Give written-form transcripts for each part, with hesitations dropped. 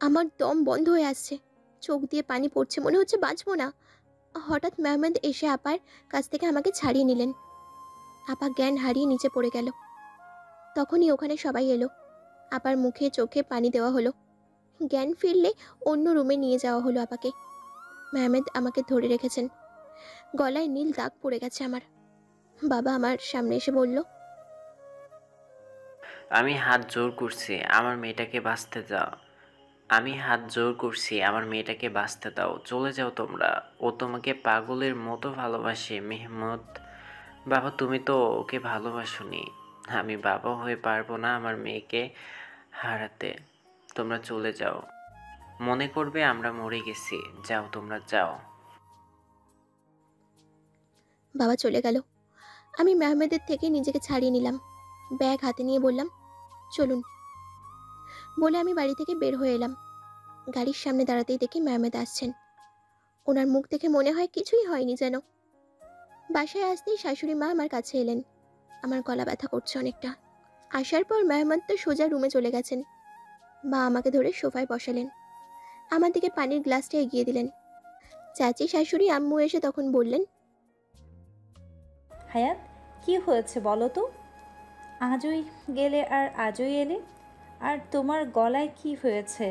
আমার দম বন্ধ হয়ে আসছে, চোখ দিয়ে পানি পড়ছে, মনে হচ্ছে বাঁচবো না। হঠাৎ মেহমেদ এসে আপার কাছ থেকে আমাকে ছাড়িয়ে নিলেন। আপা জ্ঞান হারিয়ে নিচে পড়ে গেল। তখনই ওখানে সবাই এলো। আপার মুখে চোখে পানি দেওয়া হলো। জ্ঞান ফিরলে অন্য রুমে নিয়ে যাওয়া হলো আপাকে। মেহমেদ আমাকে ধরে রেখেছেন। গলায় নীল দাগ পড়ে গেছে আমার। বাবা আমার সামনে এসে বলল, আমি হাত জোর করছি আমার মেয়েটাকে বাঁচতে দাও। আমি হাত জোর করছি আমার মেয়েটাকে বাঁচতে দাও। চলে যাও তোমরা। ও তোমাকে পাগলের মতো ভালোবাসে মেহমুদ। বাবা তুমি তো ওকে ভালোবাসোনি। আমি বাবা হয়ে পারবো না আমার মেয়েকে হারাতে। তোমরা চলে যাও। মনে করবে আমরা মরে গেছি। যাও তোমরা যাও। বাবা চলে গেল। আমি মেহমেদের থেকে নিজেকে ছাড়িয়ে নিলাম। ব্যাগ হাতে নিয়ে বললাম, চলুন। বলে আমি বাড়ি থেকে বের হয়ে এলাম। গাড়ির সামনে দাঁড়াতেই দেখি মেহমেদ আসছেন। ওনার মুখ দেখে মনে হয় কিছুই হয়নি যেন। বাসায় আসতেই শাশুড়ি মা আমার কাছে এলেন। আমার গলা ব্যথা করছে অনেকটা। আসার পর মেহমেদ তো সোজা রুমে চলে গেছেন। মা আমাকে ধরে সোফায় বসালেন। আমার দিকে পানির গ্লাসটা এগিয়ে দিলেন। চাচি শাশুড়ি আম্মু এসে তখন বললেন, হায়াত, কি হয়েছে বলো তো? আজই গেলে আর আজই এলে, আর তোমার গলায় কি হয়েছে?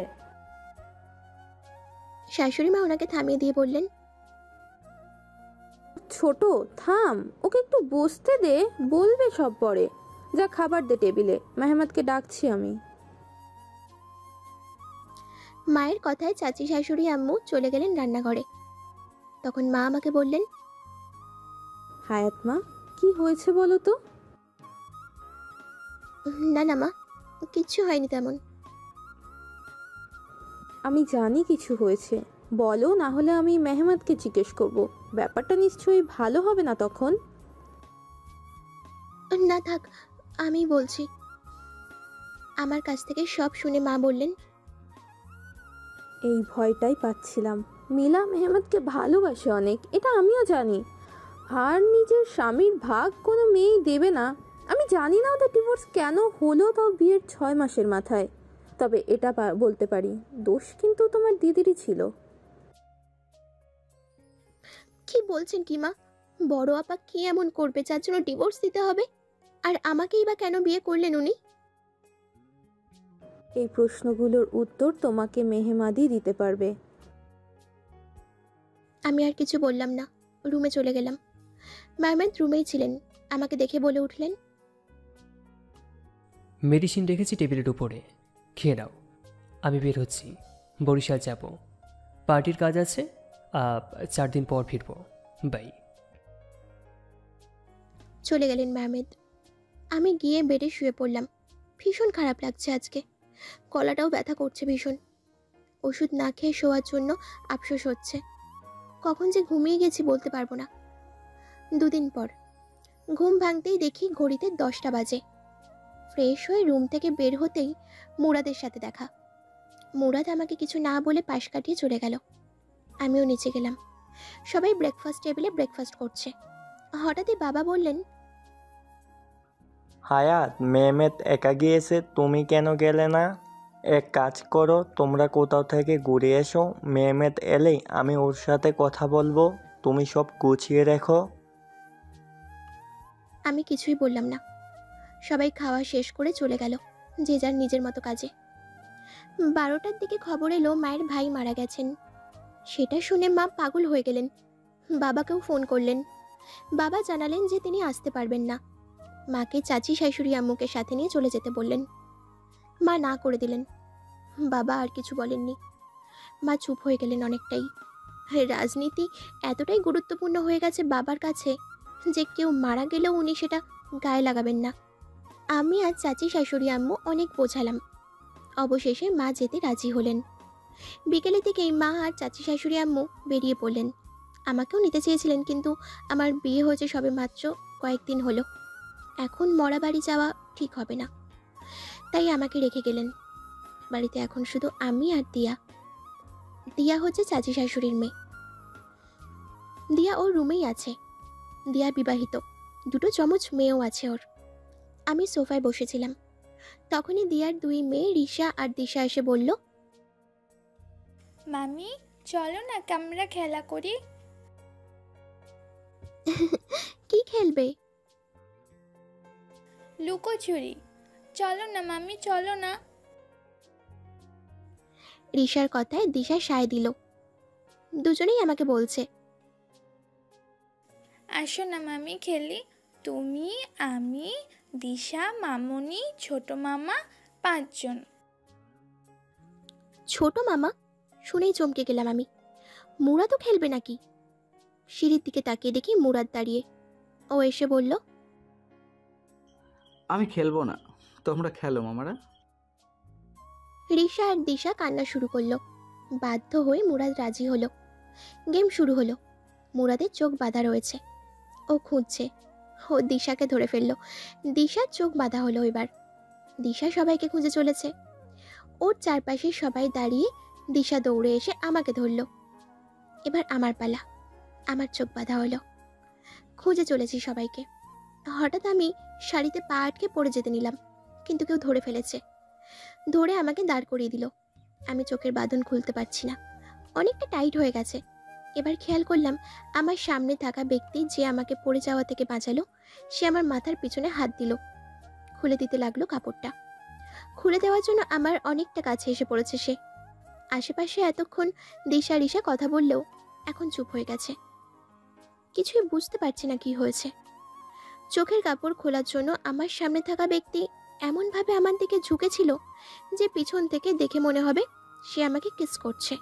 শাশুড়ি মা ওনাকে থামিয়ে দিয়ে বললেন, ছোট, থাম, ওকে একটু বসতে দে, বলবে সব পরে। যা খাবার দে টেবিলে, মেহমাদকে ডাকছি আমি। মায়ের কথায় চাচি শাশুড়ি আম্মু চলে গেলেন রান্নাঘরে। তখন মা আমাকে বললেন, হায়াত মা, কি হয়েছে বলো তো? না না মা, কিচ্ছু হয়নি তেমন। আমি জানি কিছু হয়েছে, বলো, না হলে আমি মেহমাদকে জিজ্ঞেস করব। ব্যাপারটা নিশ্চয়ই ভালো হবে না তখন। না থাক, আমি বলছি। আমার কাছ থেকে সব শুনে মা বললেন, এই ভয়টাই পাচ্ছিলাম। মিলা মেহমাদকে ভালোবাসে অনেক, এটা আমিও জানি। আর নিজের স্বামীর ভাগ কোনো মেয়েই দেবে না। আমি জানি না ওদের ডিভোর্স কেন হলো, তাও বিয়ের 6 মাসের মাথায়। তবে এটা বলতে পারি, দোষ কিন্তু তোমার দিদিরই ছিল। কি বলছেন কি মা? বড় আপা কি এমন করবে যার জন্য ডিভোর্স দিতে হবে? আর আমাকেই বা কেন বিয়ে করলেন উনি? এই প্রশ্নগুলোর উত্তর তোমাকে মেহমাদি দিতে পারবে। আমি আর কিছু বললাম না, রুমে চলে গেলাম। মেহমেদ রুমেই ছিলেন। আমাকে দেখে বলে উঠলেন, মেডিসিন রেখেছি টেবিলের উপরে, খেয়ে নাও। আমি বের হচ্ছি, বরিশাল যাব। পার্টির কাজ আছে, 4 দিন পর ফিরবো। বাই। চলে গেলেন মেহমেদ। আমি গিয়ে বেডে শুয়ে পড়লাম। ভীষণ খারাপ লাগছে আজকে। গলাটাও ব্যথা করছে ভীষণ। ওষুধ না খেয়ে শোয়ার জন্য আফসোস হচ্ছে। কখন যে ঘুমিয়ে গেছি বলতে পারবো না। 2 দিন পর ঘুম ভাঙতেই দেখি ঘড়িতে 10টা বাজে। ফ্রেশ হয়ে রুম থেকে বের হতেই মুরাদের সাথে দেখা। মুরাদ আমাকে কিছু না বলে পাশ কাটিয়ে চলে গেল। আমিও নিচে গেলাম। সবাই ব্রেকফাস্ট টেবিলে ব্রেকফাস্ট করছে। হঠাৎই বাবা বললেন, হায়াত, মেহমেদ একা গিয়েছে, তুমি কেন গেলে না? এক কাজ করো, তোমরা কোথাও থেকে ঘুরে এসো। মেহমেদ এলেই আমি ওর সাথে কথা বলবো। তুমি সব গুছিয়ে রেখো। আমি কিছুই বললাম না। সবাই খাওয়া শেষ করে চলে গেল, যে যার নিজের মতো কাজে। 12টার দিকে খবর এলো মায়ের ভাই মারা গেছেন। সেটা শুনে মা পাগল হয়ে গেলেন। বাবাকেও ফোন করলেন। বাবা জানালেন যে তিনি আসতে পারবেন না। মাকে চাচি শাশুড়ি আম্মুকে সাথে নিয়ে চলে যেতে বললেন। মা না করে দিলেন। বাবা আর কিছু বলেননি। মা চুপ হয়ে গেলেন অনেকটাই। রাজনীতি এতটাই গুরুত্বপূর্ণ হয়ে গেছে বাবার কাছে যে কেউ মারা গেলেও উনি সেটা গায়ে লাগাবেন না। আমি আর চাচি শাশুড়ি আম্মু অনেক বোঝালাম। অবশেষে মা যেতে রাজি হলেন। বিকেলের দিকেই মা আর চাচি শাশুড়ি আম্মু বেরিয়ে পড়লেন। আমাকেও নিতে চেয়েছিলেন, কিন্তু আমার বিয়ে হয়েছে সবে মাত্র কয়েকদিন হলো। এখন মরা বাড়ি যাওয়া ঠিক হবে না, তাই আমাকে রেখে গেলেন। বাড়িতে এখন শুধু আমি আর দিয়া। দিয়া হচ্ছে চাচি শাশুড়ির মেয়ে। দিয়া ওর রুমেই আছে। দিয়া বিবাহিত, 2টো চমচ মেয়েও আছে ওর। আমি সোফায় বসেছিলাম। তখনই দিয়ার 2 মেয়ে রিশা আর দিশা এসে বলল, মামি চলো না আমরা খেলা করি। কি খেলবে? লুকোচুরি। চলো না মামি, চলো না। রিশার কথায় দিশা সায় দিল। দুজনেই আমাকে বলছে, আসো না মামি খেলি। তুমি, আমি, দিশা, মামুনি, ছোট মামা, 5 জন। ছোট মামা? শুনেই চমকে গেলাম আমি। মুরাদও খেলবে নাকি? সিঁড়ির দিকে তাকিয়ে দেখি মুরাদ দাঁড়িয়ে। ও এসে বলল, আমি খেলবো না, তোমরা খেলো মামারা। রিশা আর দিশা কান্না শুরু করলো। বাধ্য হয়ে মুরাদ রাজি হলো। গেম শুরু হলো। মুরাদের চোখ বাঁধা রয়েছে। ও খুঁজছে। ও দিশাকে ধরে ফেললো। দিশার চোখ বাঁধা হলো এবার। দিশা সবাইকে খুঁজে চলেছে। ওর চারপাশে সবাই দাঁড়িয়ে। দিশা দৌড়ে এসে আমাকে ধরলো। এবার আমার পালা। আমার চোখ বাঁধা হলো। খুঁজে চলেছি সবাইকে। হঠাৎ আমি শাড়িতে পা আটকে পড়ে যেতে নিলাম, কিন্তু কেউ ধরে ফেলেছে। ধরে আমাকে দাঁড় করিয়ে দিল। আমি চোখের বাঁধন খুলতে পারছি না, অনেকটা টাইট হয়ে গেছে। এবার খেয়াল করলাম আমার সামনে থাকা ব্যক্তি যে আমাকে পড়ে যাওয়া থেকে বাঁচালো, সে আমার মাথার পিছনে হাত দিল। খুলে দিতে লাগলো কাপড়টা। খুলে দেওয়ার জন্য আমার অনেকটা কাছে এসে পড়েছে সে। আশেপাশে এতক্ষণ দিশা রিশা কথা বললেও এখন চুপ হয়ে গেছে। কিছুই বুঝতে পারছি না কি হয়েছে। চোখের কাপড় খোলার জন্য আমার সামনে থাকা ব্যক্তি এমনভাবে আমার দিকে ঝুঁকেছিল যে পিছন থেকে দেখে মনে হবে সে আমাকে কিস করছে।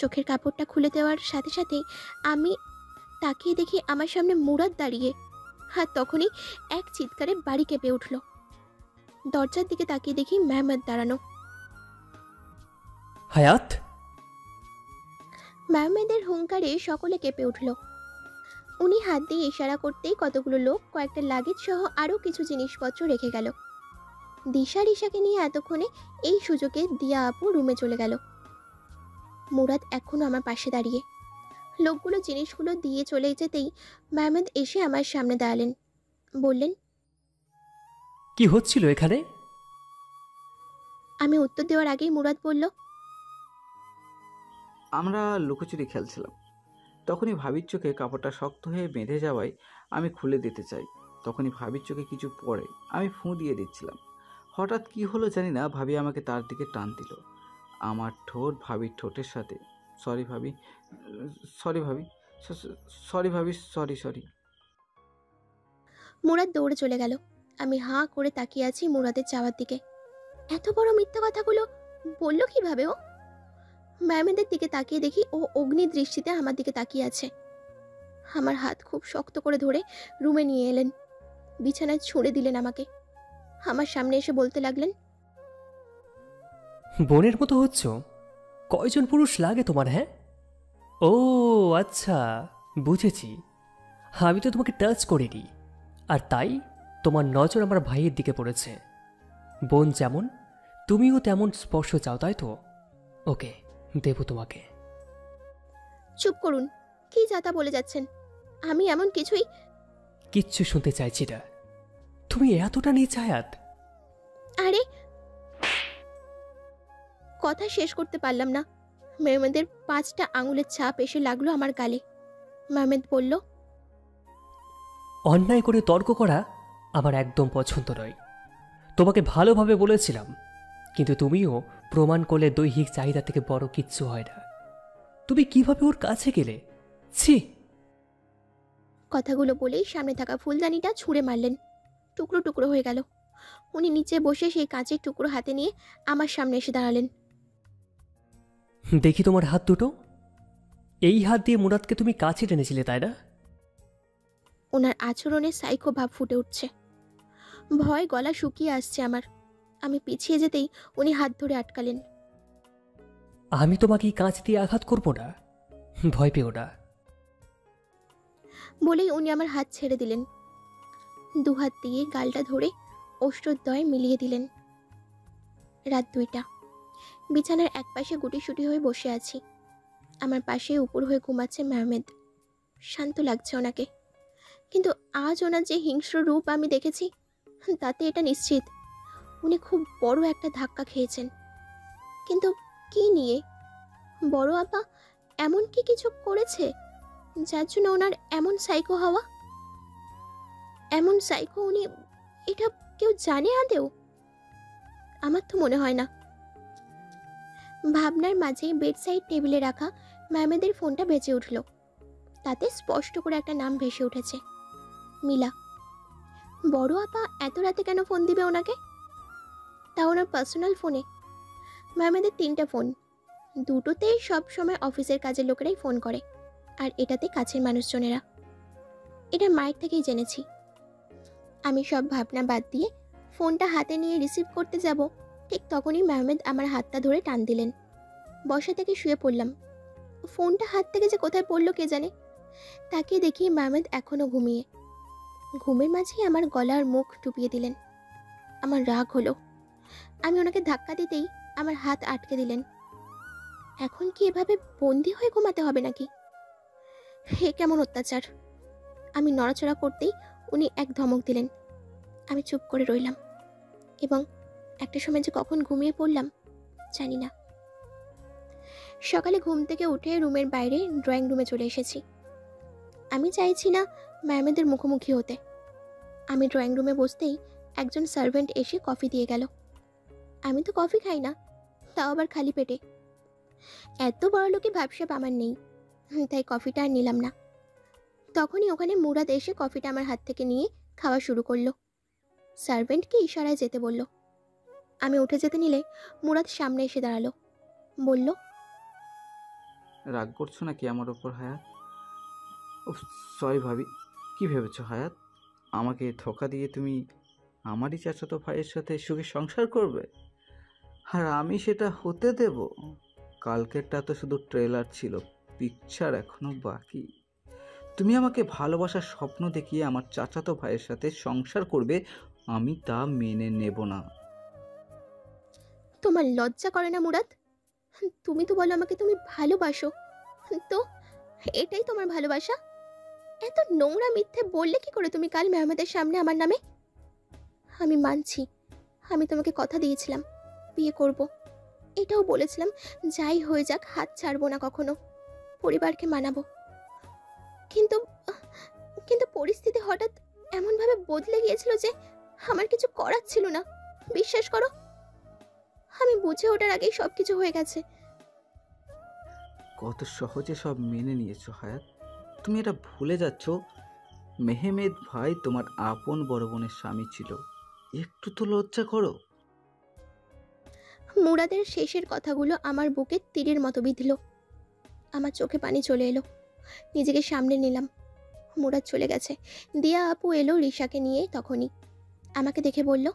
চোখের কাপড়টা খুলে দেওয়ার সাথে সাথেই আমি তাকিয়ে দেখি আমার সামনে মুরাদ দাঁড়িয়ে। আর তখনই এক চিৎকারে বাড়ি কেঁপে উঠল। দরজার দিকে তাকিয়ে দেখি মেহমেদ দাঁড়ানো। হায়াত, মেহমেদের হুঙ্কারে সকলে কেঁপে উঠল। উনি হাত দিয়ে ইশারা করতেই কতগুলো লোক কয়েকটা লাগেজ সহ আরও কিছু জিনিসপত্র রেখে গেল। দিশা রিশাকে নিয়ে এতক্ষণে এই সুযোগে দিয়া আপু রুমে চলে গেল। মুরাদ এখনো আমার পাশে দাঁড়িয়ে। লোকগুলো জিনিসগুলো দিয়ে চলে যেতেই মেহমেদ এসে আমার সামনে দাঁড়ালেন। বললেন, কি হচ্ছিল এখানে? আমি উত্তর দেওয়ার আগেই মুরাদ বলল, আমরা লুকোচুরি খেলছিলাম, তখনই ভাবির চোখে কাপড়টা শক্ত হয়ে বেঁধে যাওয়ায় আমি খুলে দিতে চাই। তখনই ভাবির চোখে কিছু পড়ে, আমি ফুঁ দিয়ে দিচ্ছিলাম। হঠাৎ কি হলো জানি না, ভাবি আমাকে তার দিকে টান দিল। আমার ঠোঁট ভাবির ঠোঁটের সাথে। সরি ভাবি, সরি ভাবি, সরি ভাবি, সরি সরি। মুরাদ দৌড়ে চলে গেল। আমি হাঁ করে তাকিয়ে আছি মুরাদের যাওয়ার দিকে। এত বড় মিথ্যা কথাগুলো বলল কিভাবে ও? মেহমেদের দিকে তাকিয়ে দেখি ও অগ্নি দৃষ্টিতে আমার দিকে তাকিয়ে আছে। আমার হাত খুব শক্ত করে ধরে রুমে নিয়ে এলেন। বিছানায় ছুঁড়ে দিলেন আমাকে। আমার সামনে এসে বলতে লাগলেন, বোনের মতো হচ্ছ? কয়জন পুরুষ লাগে তোমার? হ্যাঁ, ও আচ্ছা, বুঝেছি। আমি তো তোমাকে টাচ করিনি, আর তাই তোমার নজর আমার ভাইয়ের দিকে পড়েছে। বোন যেমন, তুমিও তেমন স্পর্শ চাও, তাই তো? ওকে, দেব তোমাকে। চুপ করুন, কি যাতা বলে যাচ্ছেন? আমি এমন কিছুই। কিচ্ছু শুনতে চাইছি না। তুমি এতটা নিয়ে চায়াত? আরে, কথা শেষ করতে পারলাম না। মেহমেদের 5টা আঙুলের ছাপ এসে লাগলো আমার গালে। মেহমেদ বলল, অন্যায় করে তর্ক করা আমার একদম পছন্দ নয়। তোমাকে ভালোভাবে বলেছিলাম, কিন্তু তুমিও প্রমাণ করলে দৈহিক চাহিদা থেকে বড় কিচ্ছু হয় না। তুমি কিভাবে ওর কাছে গেলে? ছি! কথাগুলো বলেই সামনে থাকা ফুলদানিটা ছুঁড়ে মারলেন। টুকরো টুকরো হয়ে গেল। উনি নিচে বসে সেই কাঁচের টুকরো হাতে নিয়ে আমার সামনে এসে দাঁড়ালেন। দেখি তোমার হাত দুটো। এই হাত দিয়ে মুরাদকে তুমি কাছে টেনেছিলে, তাই না? ওনার আচরণে সাইকো ভাব ফুটে উঠছে। ভয় গলা শুকিয়ে আসছে আমার। আমি পিছিয়ে যেতেই উনি হাত ধরে আটকালেন। আমি তোমাকে এই কাঁচ দিয়ে আঘাত করব না, ভয় পেও না। বলেই উনি আমার হাত ছেড়ে দিলেন। দুহাত দিয়ে গালটা ধরে অষ্টদ্বয় মিলিয়ে দিলেন। রাত 2টা। বিছানার একপাশে গুটিসুটি হয়ে বসে আছি। আমার পাশে উপর হয়ে ঘুমাচ্ছে মেহমেদ। শান্ত লাগছে ওনাকে, কিন্তু আজ ওনার যে হিংস্র রূপ আমি দেখেছি, তাতে এটা নিশ্চিত উনি খুব বড় একটা ধাক্কা খেয়েছেন। কিন্তু কি নিয়ে? বড় আপা এমন কি কিছু করেছে যার জন্য ওনার এমন সাইকো হওয়া? এমন সাইকো উনি, এটা কেউ জানে আদেও? আমার তো মনে হয় না। ভাবনার মাঝে বেডসাইড টেবিলে রাখা ম্যামেদের ফোনটা বেজে উঠল। তাতে স্পষ্ট করে একটা নাম ভেসে উঠেছে, মিলা। বড় আপা এত রাতে কেন ফোন দিবে ওনাকে, তা ওনার পার্সোনাল ফোনে? ম্যামেদের 3টা ফোন, দুটোতেই সব সময় অফিসের কাজের লোকেরাই ফোন করে, আর এটাতে কাছের মানুষজনেরা। এটা মায়ের থেকেই জেনেছি। আমি সব ভাবনা বাদ দিয়ে ফোনটা হাতে নিয়ে রিসিভ করতে যাব, ঠিক তখনই মেহমেদ আমার হাতটা ধরে টান দিলেন। বসা থেকে শুয়ে পড়লাম। ফোনটা হাত থেকে যে কোথায় পড়লো কে জানে। তাকে দেখি মেহমেদ এখনো ঘুমিয়ে। ঘুমের মাঝেই আমার গলার মুখ টুপিয়ে দিলেন। আমার রাগ হলো। আমি ওনাকে ধাক্কা দিতেই আমার হাত আটকে দিলেন। এখন কি এভাবে বন্দি হয়ে ঘুমাতে হবে নাকি? হে কেমন অত্যাচার! আমি নড়াচড়া করতেই উনি এক ধমক দিলেন। আমি চুপ করে রইলাম এবং একটা সময় যে কখন ঘুমিয়ে পড়লাম জানি না। সকালে ঘুম থেকে উঠে রুমের বাইরে ড্রয়িং রুমে চলে এসেছি। আমি চাইছি না ম্যামেদের মুখোমুখি হতে। আমি ড্রয়িং রুমে বসতেই একজন সার্ভেন্ট এসে কফি দিয়ে গেল। আমি তো কফি খাই না, তাও আবার খালি পেটে। এত বড় লোকে ভাবসাব আমার নেই, তাই কফিটা আর নিলাম না। তখনই ওখানে মুরাদ এসে কফিটা আমার হাত থেকে নিয়ে খাওয়া শুরু করলো। সার্ভেন্টকে ইশারায় যেতে বলল। আমি উঠে যেতে নিলে মুরাদ সামনে এসে দাঁড়ালো, বলল, রাগ করছো নাকি আমার ওপর হায়াত? ও সরি ভাবি, কি ভেবেছো হায়াত? আমাকে ধোকা দিয়ে তুমি আমারই চাচাতো ভাইয়ের সাথে সুখে সংসার করবে? আর আমি সেটা হতে দেব? কালকেরটা তো শুধু ট্রেলার ছিল, পিকচার এখনো বাকি। তুমি আমাকে ভালোবাসার স্বপ্ন দেখিয়ে আমার চাচাতো ভাইয়ের সাথে সংসার করবে, আমি তা মেনে নেব না। তোমার লজ্জা করে না মুরাদ? তুমি তো বলো আমাকে তুমি ভালোবাসো, তো এটাই তোমার ভালোবাসা? এত নোংরা মিথ্যে বললে কি করে তুমি কাল মেহমেদের সামনে আমার নামে? আমি মানছি, আমি তোমাকে কথা দিয়েছিলাম বিয়ে করব। এটাও বলেছিলাম যাই হয়ে যাক হাত ছাড়বো না কখনো, পরিবারকে মানাবো। কিন্তু কিন্তু পরিস্থিতি হঠাৎ এমনভাবে বদলে গিয়েছিল যে আমার কিছু করার ছিল না। বিশ্বাস করো, আমি বুঝে ওঠার আগেই সব কিছু হয়ে গেছে। কত সহজে সব মেনে নিয়েছো হায়াত। তুমি এটা ভুলে যাচ্ছ, মেহমেদ ভাই তোমার আপন বড় বোনের স্বামী ছিল। একটু তো লজ্জা করো। মুরাদের শেষের কথাগুলো আমার বুকে তীরের মতো বিঁধল। আমার চোখে পানি চলে এলো। নিজেকে সামনে নিলাম। মুরাদ চলে গেছে। দিয়া আপু এলো রিশাকে নিয়ে তখনই। আমাকে দেখে বলল,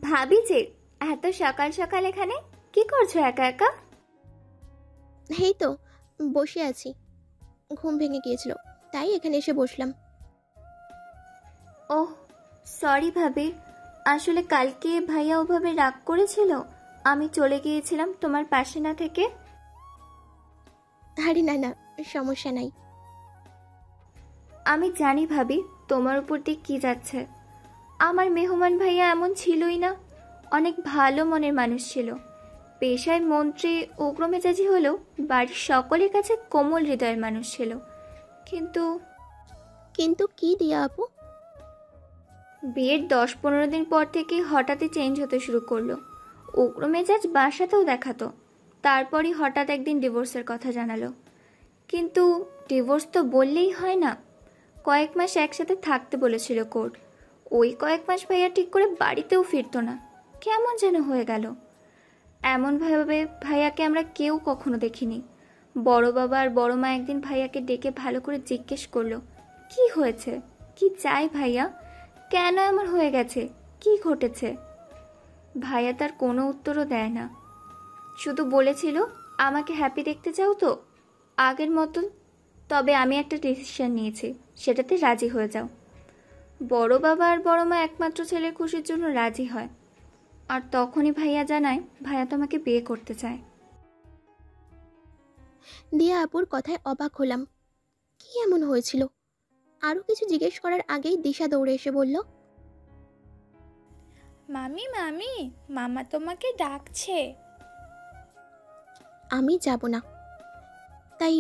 ভাবি যে এত সকাল সকাল এখানে কি করছো একা একা? এই তো বসে আছি, ঘুম ভেঙে গিয়েছিল তাই এখানে এসে বসলাম। ওহ সরি ভাবি, আসলে কালকে ভাইয়া ওভাবে রাগ করেছিল, আমি চলে গিয়েছিলাম তোমার পাশে না থেকে। আরে না না, সমস্যা নাই। আমি জানি ভাবি তোমার উপর দিয়ে কি যাচ্ছে। আমার মেহমান ভাইয়া এমন ছিলই না, অনেক ভালো মনের মানুষ ছিল। পেশায় মন্ত্রী, উগ্রমেজাজি হলেও বাড়ির সকলের কাছে কোমল হৃদয়ের মানুষ ছিল। কিন্তু কিন্তু কি দিয়া আপু? বিয়ের 10-15 দিন পর থেকে হঠাৎই চেঞ্জ হতে শুরু করলো। উগ্রমেজাজ বাসাতেও দেখাতো। তারপরই হঠাৎ একদিন ডিভোর্সের কথা জানালো। কিন্তু ডিভোর্স তো বললেই হয় না, কয়েক মাস একসাথে থাকতে বলেছিল কোর্ট। ওই কয়েক মাস ভাইয়া ঠিক করে বাড়িতেও ফিরতো না, কেমন যেন হয়ে গেল। এমনভাবে ভাইয়াকে আমরা কেউ কখনো দেখিনি। বড় বাবা আর বড় মা একদিন ভাইয়াকে ডেকে ভালো করে জিজ্ঞেস করলো, কি হয়েছে, কি চাই ভাইয়া, কেন এমন হয়ে গেছে, কি ঘটেছে? ভাইয়া তার কোনো উত্তরও দেয় না, শুধু বলেছিল আমাকে হ্যাপি দেখতে চাও তো আগের মতো, তবে আমি একটা ডিসিশন নিয়েছি, সেটাতে রাজি হয়ে যাও। বড় বাবা আর বড় মা একমাত্র ছেলের খুশির জন্য রাজি হয়। আর তখনই ভাইয়া জানায় ভাইয়া তোমাকে বিয়ে করতে চায়। দিয়া আপুর কথায় অবাক হলাম। কি এমন হয়েছিল? আরো কিছু জিজ্ঞেস করার আগেই দিশা দৌড়ে এসে বলল, মামি মামি, মামা তোমাকে ডাকছে। আমি যাব না। তাই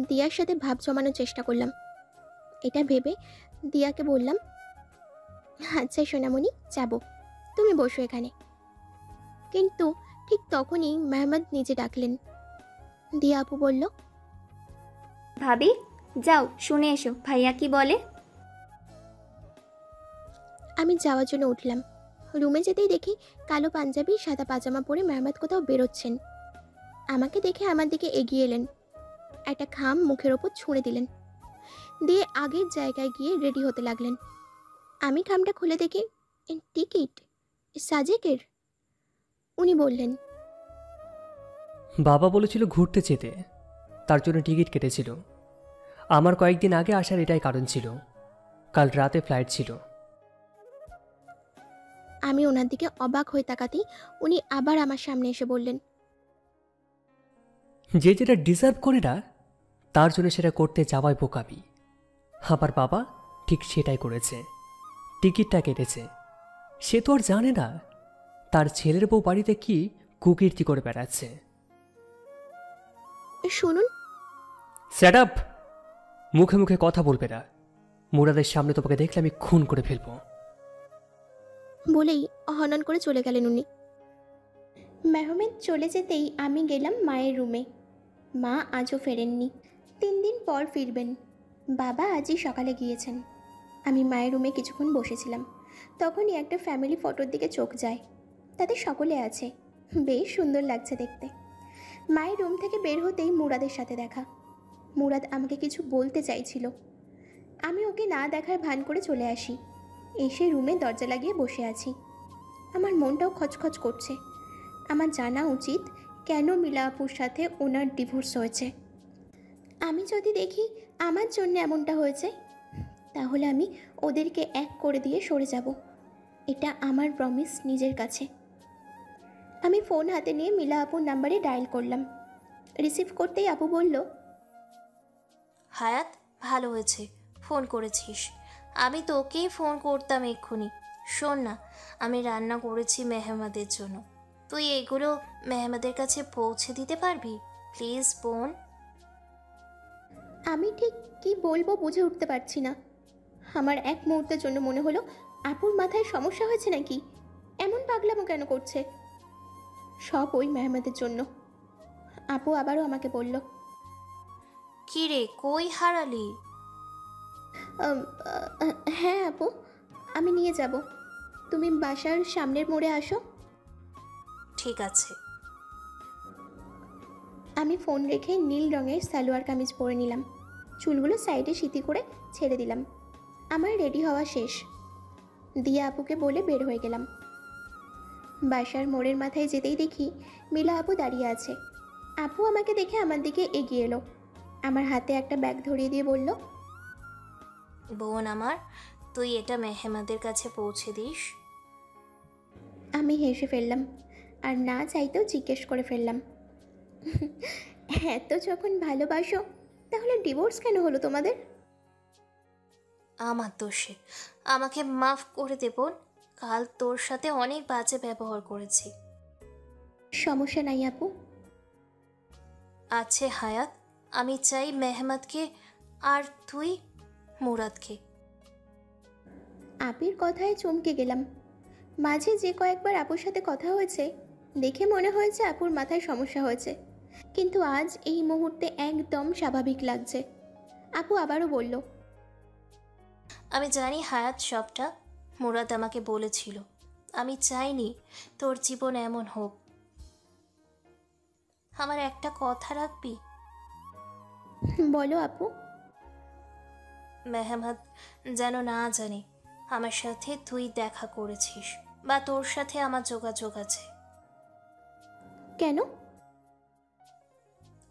দিয়ার সাথে ভাব জমানোর চেষ্টা করলাম। এটা ভেবে দিয়াকে বললাম, আচ্ছা সোনামণি, যাব, তুমি বসো এখানে। কিন্তু ঠিক তখনই মেহমেদ নিজে ডাকলেন। দিয়া আপু বলল, ভাবি যাও শুনে এসো ভাইয়া কি বলে। আমি যাওয়ার জন্য উঠলাম। রুমে যেতেই দেখি কালো পাঞ্জাবি সাদা পাজামা পরে মেহমেদ কোথাও বেরোচ্ছেন। আমাকে দেখে আমার দিকে এগিয়ে এলেন, একটা খাম মুখের ওপর ছুঁড়ে দিলেন, দিয়ে আগের জায়গায় গিয়ে রেডি হতে লাগলেন। আমি খামটা খুলে দেখি টিকিট সাজেকের। উনি বললেন, বাবা বলেছিল ঘুরতে যেতে, তার জন্য টিকিট কেটেছিল। আমার কয়েকদিন আগে আসার এটাই কারণ ছিল, কাল রাতে ফ্লাইট ছিল। আমি ওনার দিকে অবাক হয়ে তাকাতেই উনি আবার আমার সামনে এসে বললেন, যে যেটা ডিজার্ভ করে না তার জন্য সেটা করতে যাওয়াই বোকাবি। আমার বাবা ঠিক সেটাই করেছে, টিকিটটা কেটেছে। সে তো আর জানে না তার ছেলের বউ বাড়িতে কি কুকীর্তি করে বেড়াচ্ছে। শুনুন। Set up! মুখে মুখে কথা বলবে না, মুরাদের সামনে তোমাকে দেখলে আমি খুন করে ফেলবো। বলেই হনন করে চলে গেলেন উনি। মেহমেদ চলে যেতেই আমি গেলাম মায়ের রুমে। মা আজও ফেরেননি, 3 দিন পর ফিরবেন। বাবা আজই সকালে গিয়েছেন। আমি মায়ের রুমে কিছুক্ষণ বসেছিলাম, তখনই একটা ফ্যামিলি ফটোর দিকে চোখ যায়। তাদের সকলে আছে, বেশ সুন্দর লাগছে দেখতে। মায়ের রুম থেকে বের হতেই মুরাদের সাথে দেখা। মুরাদ আমাকে কিছু বলতে চাইছিল, আমি ওকে না দেখার ভান করে চলে আসি। এসে রুমে দরজা লাগিয়ে বসে আছি। আমার মনটাও খচখচ করছে। আমার জানা উচিত কেন মিলা আপুর সাথে ওনার ডিভোর্স হয়েছে। আমি যদি দেখি আমার জন্য এমনটা হয়েছে, তাহলে আমি ওদেরকে এক করে দিয়ে সরে যাব। এটা আমার প্রমিস নিজের কাছে। আমি ফোন হাতে নিয়ে মিলা আপুর নাম্বারে ডায়াল করলাম। রিসিভ করতেই আপু বলল, হায়াত, ভালো হয়েছে ফোন করেছিস, আমি তোকেই ফোন করতাম এক্ষুনি। শোন না, আমি রান্না করেছি মেহমাদের জন্য, তুই এগুলো মেহমাদের কাছে পৌঁছে দিতে পারবি প্লিজ বোন? আমি ঠিক কি বলবো বুঝে উঠতে পারছি না। আমার এক মুহূর্তের জন্য মনে হলো আপুর মাথায় সমস্যা হয়েছে নাকি, এমন পাগলামো কেন করছে। সব ওই মেহমেদের জন্য। আপু আবারও আমাকে বলল, কি রে, কই হারালি? হ্যাঁ আপু, আমি নিয়ে যাব, তুমি বাসার সামনের মোড়ে আসো। ঠিক আছে। আমি ফোন রেখে নীল রঙের সালোয়ার কামিজ পরে নিলাম, চুলগুলো সাইডে সিঁথি করে ছেড়ে দিলাম। আমার রেডি হওয়া শেষ। দিয়া আপুকে বলে বের হয়ে গেলাম। বাসার মোড়ের মাথায় যেতেই দেখি মিলা আপু দাঁড়িয়ে আছে। আপু আমাকে দেখে আমার দিকে এগিয়ে এলো, আমার হাতে একটা ব্যাগ ধরিয়ে দিয়ে বলল, বোন আমার, তুই এটা মেহমাদের কাছে পৌঁছে দিস। আমি হেসে ফেললাম, আর না চাইতেও জিজ্ঞেস করে ফেললাম, এত যখন ভালোবাসো তাহলে ডিভোর্স কেন হলো তোমাদের? আমার দোষে, আমাকে মাফ করে দে বোন, কাল তোর সাথে অনেক বাজে ব্যবহার করেছি। সমস্যা নাই আপু। আছে হায়াত, আমি চাই মেহমাদকে আর তুই মুরাদকে। আপির কথায় চমকে গেলাম। মাঝে যে কয়েকবার আপুর সাথে কথা হয়েছে দেখে মনে হয়েছে আপুর মাথায় সমস্যা হয়েছে, কিন্তু আজ এই মুহূর্তে একদম স্বাভাবিক লাগছে। আপু আবারও বলল, আমি জানি হায়াত সবটা, মুরাদ আমাকে বলেছিল। আমি চাইনি তোর জীবন এমন হোক। আমার একটা কথা রাখবি? বলো আপু। মেহমাদ যেন না জানে আমার সাথে তুই দেখা করেছিস বা তোর সাথে আমার যোগাযোগ আছে। কেন?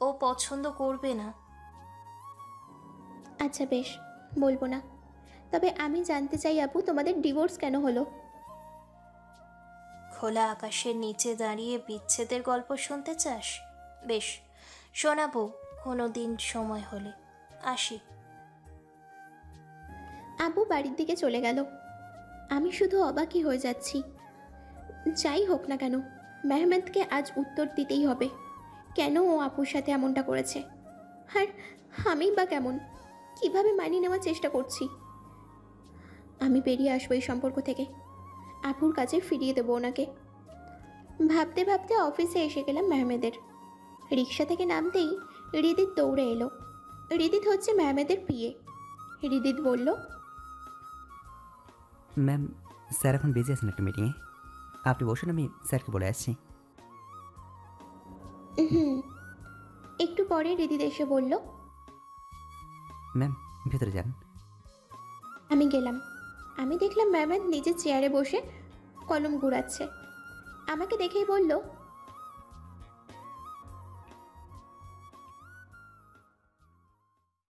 ও পছন্দ করবে না। আচ্ছা বেশ, বলবো না। তবে আমি জানতে চাই আপু, তোমাদের ডিভোর্স কেন হলো? খোলা আকাশের নিচে দাঁড়িয়ে বিচ্ছেদের গল্প শুনতে চাস? বেশ, শোনাবো কোনো দিন সময় হলে। আসি। আবু বাড়ির দিকে চলে গেল। আমি শুধু অবাকই হয়ে যাচ্ছি। যাই হোক না কেন, মেহমেদকে আজ উত্তর দিতেই হবে। কেন ও আপুর সাথে এমনটা করেছে, আর আমি বা কেমন, কিভাবে মানিয়ে নেওয়ার চেষ্টা করছি। আমি বেরিয়ে আসবো এই সম্পর্ক থেকে, আপুর কাছে ফিরিয়ে দেবো ওনাকে। ভাবতে ভাবতে অফিসে এসে গেলাম মেহমেদের। রিক্সা থেকে নামতেই হৃদিত দৌড়ে এলো। হৃদিত হচ্ছে মেহমেদের পিএ। হৃদিত বলল, ম্যাম, স্যার এখন বিজি আছেন একটা মিটিংয়ে, আপনি বসুন, আমি স্যারকে বলে আসছি। হুম। একটু পরে হৃদিত এসে বলল, ম্যাম, ভেতরে যান। আমি গেলাম। আমি দেখলাম মেহমেদ নিজের চেয়ারে বসে কলম ঘুরাচ্ছে। আমাকে দেখেই বলল,